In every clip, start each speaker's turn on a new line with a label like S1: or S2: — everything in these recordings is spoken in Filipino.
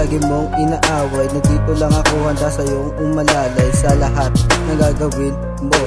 S1: lagi mong inaaway. Nandito lang ako handa sa iyong umalalay sa lahat ng gagawin mo.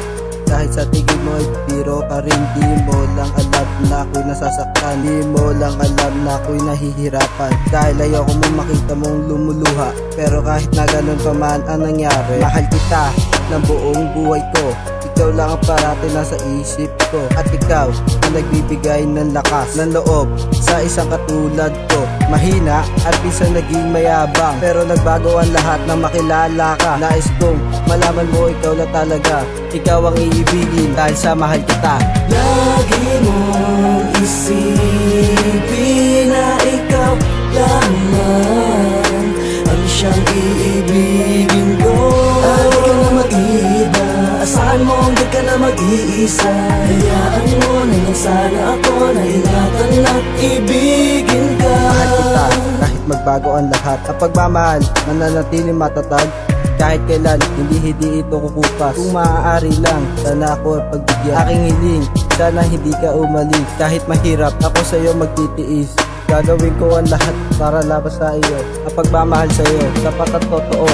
S1: Kahit sa tingin mo ay biro ka rin, di mo lang alam na ako'y nasasaktan. Di mo lang alam na ako'y nahihirapan. Dahil ayoko mong makita mong lumuluha. Pero kahit na ganun pa man ang nangyari, mahal kita ng buong buhay ko. Ikaw lang ang parati nasa isip ko. At ikaw ang nagbibigay ng lakas ng loob sa isang katulad ko. Mahina at minsan naging mayabang, pero nagbago ang lahat nang makilala ka. Nais kong malaman mo ikaw na talaga. Ikaw ang iibigin dahil sa mahal kita.
S2: Lagi mong isipin na ikaw lamang ang siyang iibigin ko. At di ka na mag-iiba, asahan mo di ka na mag-iisa. Hayaan mo na lang sana ako na ingatan at ibigin ka.
S1: Mahal kita kahit magbago ang lahat. Ang pagmamahal mananatiling matatag kahit kailan, hindi ito kukupas. Kung maaari lang, sana ako pagbigyan. Aking hiling, sana hindi ka umalis. Kahit mahirap, ako sa iyo magtitiis. Gagawin ko ang lahat para labas sa iyo. Ang pagmamahal sa iyo, sapat at totoo.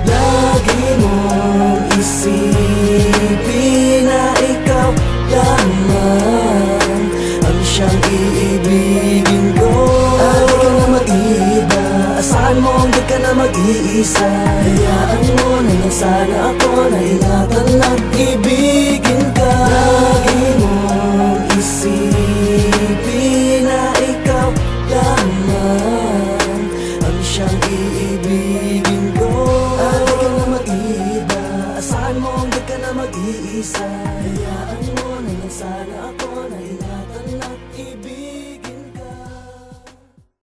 S2: Lagi mong isipin na ikaw lamang ang siyang iibigin ko. At di ka na mag-iiba, asahan mo di ka na mag-iisa. Hayaan mo na lang sana ako na ingatan at ibigin ka. Lagi mong isipin na ikaw lamang ang siyang iibigin ko. At di ka na mag-iiba, asahan mo di ka na mag-iisa. Hayaan